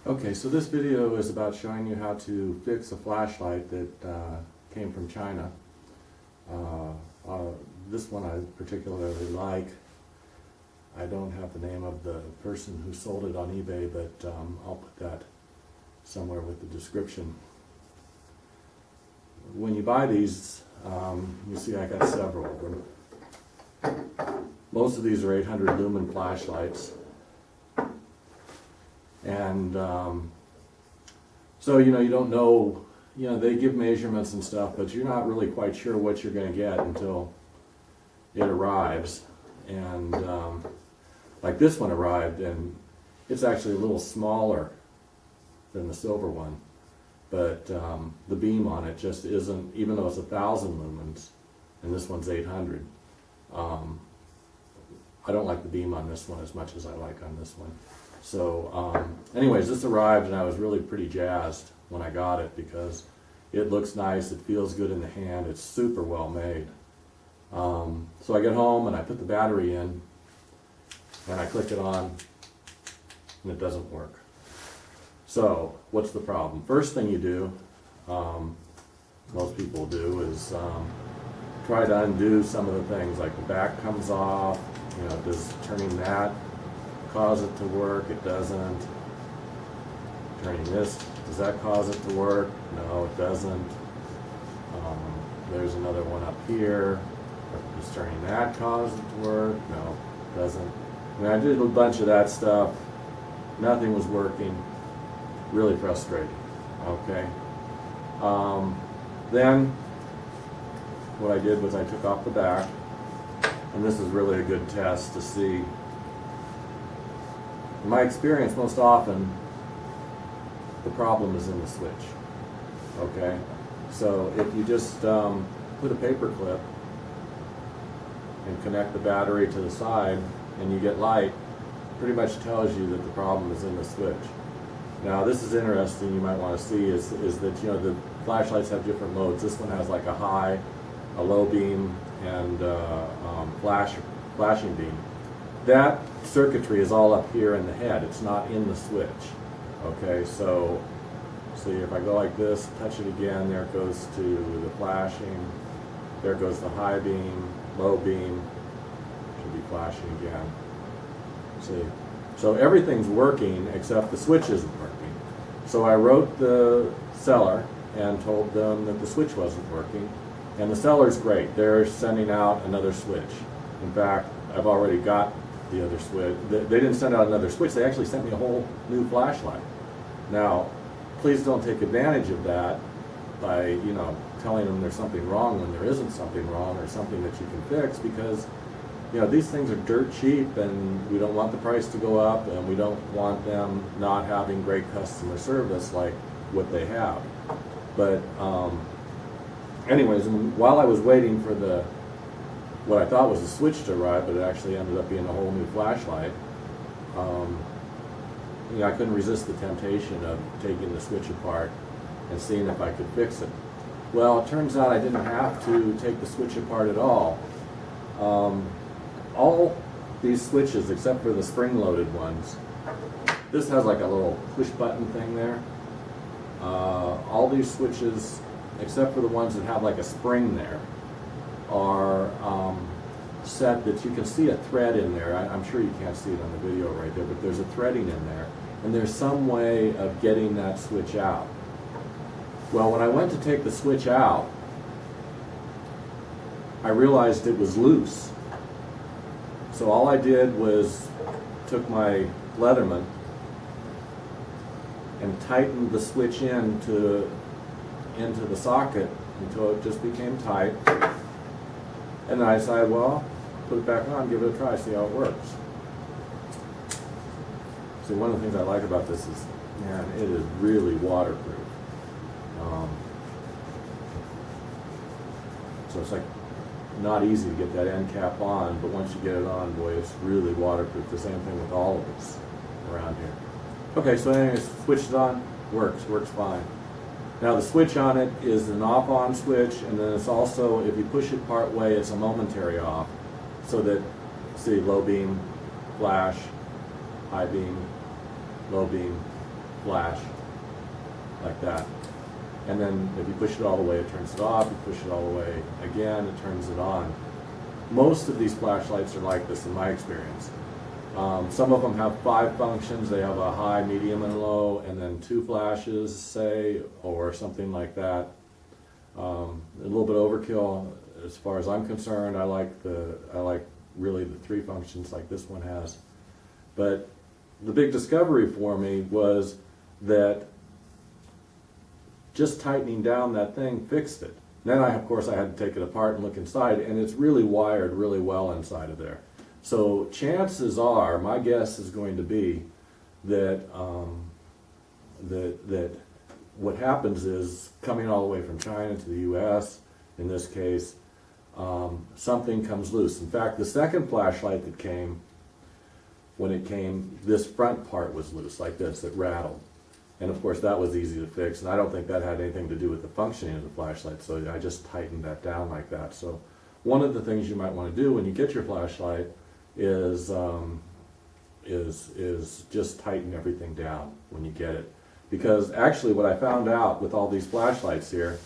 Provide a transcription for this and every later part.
Okay, so this video is about showing you how to fix a flashlight that came from China. This one I particularly like. I don't have the name of the person who sold it on eBay, but I'll put that somewhere with the description. When you buy these, you see I got several of them. Most of these are 800 lumen flashlights. And so, you don't know, they give measurements and stuff, but you're not really quite sure what you're going to get until it arrives. And like this one arrived, and it's actually a little smaller than the silver one, but the beam on it just isn't, even though it's 1,000 lumens, and this one's 800. I don't like the beam on this one as much as I like on this one. So anyways, this arrived and I was really pretty jazzed when I got it because it looks nice, it feels good in the hand, it's super well made. So I get home and I put the battery in and I click it on and it doesn't work. So what's the problem? First thing you do, most people do, is try to undo some of the things, like the back comes off, does turning that cause it to work? It doesn't. Turning this, does that cause it to work? No, it doesn't. There's another one up here. Does turning that cause it to work? No, it doesn't. I did a bunch of that stuff. Nothing was working. Really frustrating. Okay. Then what I did was I took off the back, and this is really a good test to see. In my experience, most often, the problem is in the switch, okay? So if you just put a paper clip and connect the battery to the side and you get light, pretty much tells you that the problem is in the switch. Now this is interesting, you might want to see, is that the flashlights have different modes. This one has like a high, a low beam, and flashing beam. That circuitry is all up here in the head. It's not in the switch. Okay, so see if I go like this, touch it again, there it goes to the flashing, there goes the high beam, low beam, should be flashing again. See, so everything's working except the switch isn't working. So I wrote the seller and told them that the switch wasn't working, and the seller's great. They're sending out another switch. In fact, I've already got the other switch. They didn't send out another switch, they actually sent me a whole new flashlight. Now, please don't take advantage of that by, telling them there's something wrong when there isn't something wrong or something that you can fix, because, these things are dirt cheap and we don't want the price to go up and we don't want them not having great customer service like what they have. But anyways, while I was waiting for what I thought was a switch to arrive, but it actually ended up being a whole new flashlight. I couldn't resist the temptation of taking the switch apart and seeing if I could fix it. Well, it turns out I didn't have to take the switch apart at all. All these switches, except for the spring-loaded ones, this has like a little push button thing there. All these switches, except for the ones that have like a spring there, are set that you can see a thread in there. I'm sure you can't see it on the video right there, but there's a threading in there. And there's some way of getting that switch out. Well, when I went to take the switch out, I realized it was loose. So all I did was took my Leatherman and tightened the switch into the socket until it just became tight. And then I decided, well, put it back on, give it a try, see how it works. See, one of the things I like about this is, man, it is really waterproof. So it's like not easy to get that end cap on, but once you get it on, boy, it's really waterproof. The same thing with all of this around here. Okay, so anyways, switch it on, works fine. Now the switch on it is an off-on switch, and then it's also, if you push it part way, it's a momentary off. So that, see, low beam, flash, high beam, low beam, flash like that. And then if you push it all the way, it turns it off. You push it all the way again, it turns it on. Most of these flashlights are like this in my experience. Some of them have 5 functions. They have a high, medium, and low, and then 2 flashes, say, or something like that. A little bit overkill as far as I'm concerned. I like really the 3 functions like this one has. But the big discovery for me was that just tightening down that thing fixed it. Then of course I had to take it apart and look inside, and it's really wired really well inside of there. So chances are, my guess is going to be that that what happens is, coming all the way from China to the U.S., in this case, something comes loose. In fact, the second flashlight that came, when it came, this front part was loose, like this, it rattled. And of course that was easy to fix, and I don't think that had anything to do with the functioning of the flashlight, so I just tightened that down like that. So one of the things you might want to do when you get your flashlight is just tighten everything down when you get it. Because actually what I found out with all these flashlights here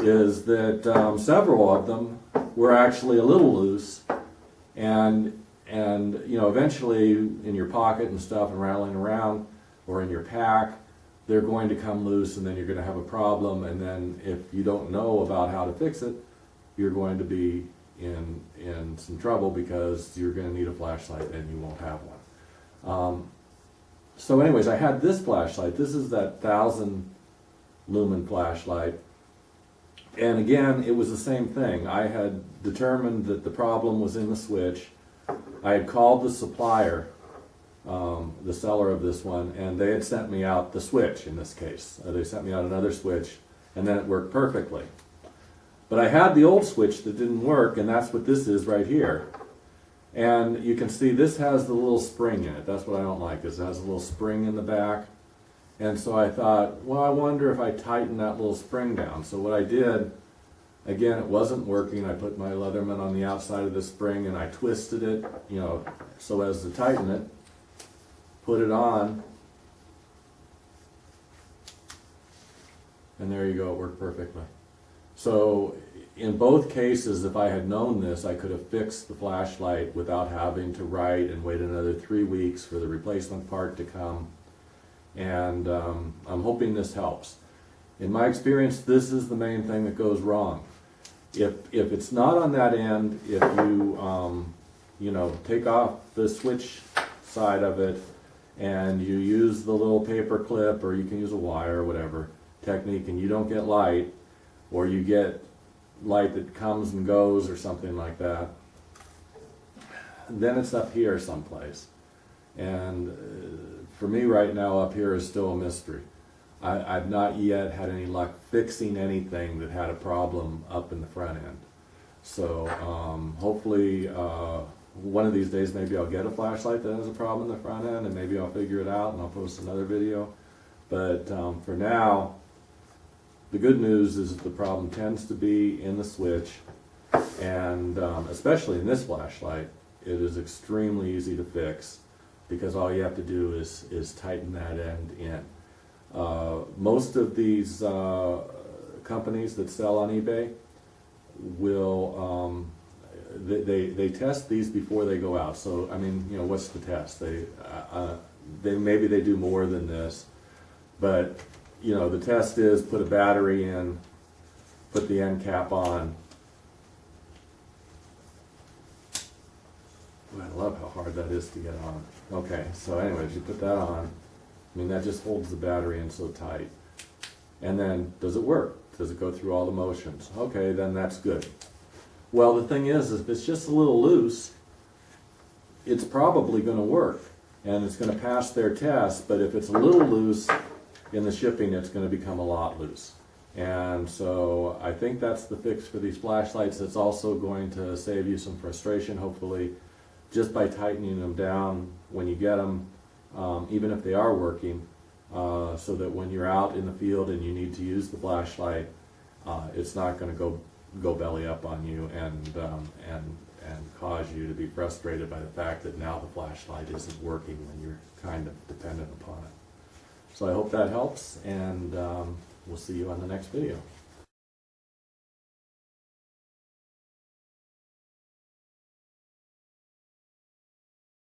is that several of them were actually a little loose, and you know, eventually in your pocket and stuff and rattling around, or in your pack, they're going to come loose, and then you're going to have a problem, and then if you don't know about how to fix it, you're going to be in some trouble, because you're going to need a flashlight and you won't have one. So anyways, I had this flashlight. This is that 1000 lumen flashlight, and again, it was the same thing. I had determined that the problem was in the switch. I had called the supplier, the seller of this one, and they had sent me out the switch in this case. They sent me out another switch, and then it worked perfectly. But I had the old switch that didn't work, and that's what this is right here. And you can see this has the little spring in it. That's what I don't like, is it has a little spring in the back. And so I thought, well, I wonder if I tighten that little spring down. So what I did, again, it wasn't working. I put my Leatherman on the outside of the spring, and I twisted it, you know, so as to tighten it. Put it on, and there you go, it worked perfectly. So in both cases, if I had known this, I could have fixed the flashlight without having to write and wait another 3 weeks for the replacement part to come. And I'm hoping this helps. In my experience, this is the main thing that goes wrong. If it's not on that end, if you you know, take off the switch side of it, and you use the little paper clip, or you can use a wire or whatever technique, and you don't get light, or you get light that comes and goes or something like that, then it's up here someplace. And for me right now, up here is still a mystery. I've not yet had any luck fixing anything that had a problem up in the front end. So hopefully one of these days maybe I'll get a flashlight that has a problem in the front end, and maybe I'll figure it out and I'll post another video. But for now, the good news is that the problem tends to be in the switch, and especially in this flashlight, it is extremely easy to fix, because all you have to do is tighten that end in. Most of these companies that sell on eBay will they test these before they go out. So I mean, you know, what's the test? They maybe they do more than this, but you know, the test is put a battery in, put the end cap on. Ooh, I love how hard that is to get on. Okay, so anyways, you put that on. I mean, that just holds the battery in so tight. And then, does it work? Does it go through all the motions? Okay, then that's good. Well, the thing is, if it's just a little loose, it's probably going to work, and it's going to pass their test. But if it's a little loose in the shipping, it's going to become a lot loose. And so I think that's the fix for these flashlights. It's also going to save you some frustration, hopefully, just by tightening them down when you get them, even if they are working, so that when you're out in the field and you need to use the flashlight, it's not going to go belly up on you and cause you to be frustrated by the fact that now the flashlight isn't working when you're kind of dependent upon it. So I hope that helps, and we'll see you on the next video.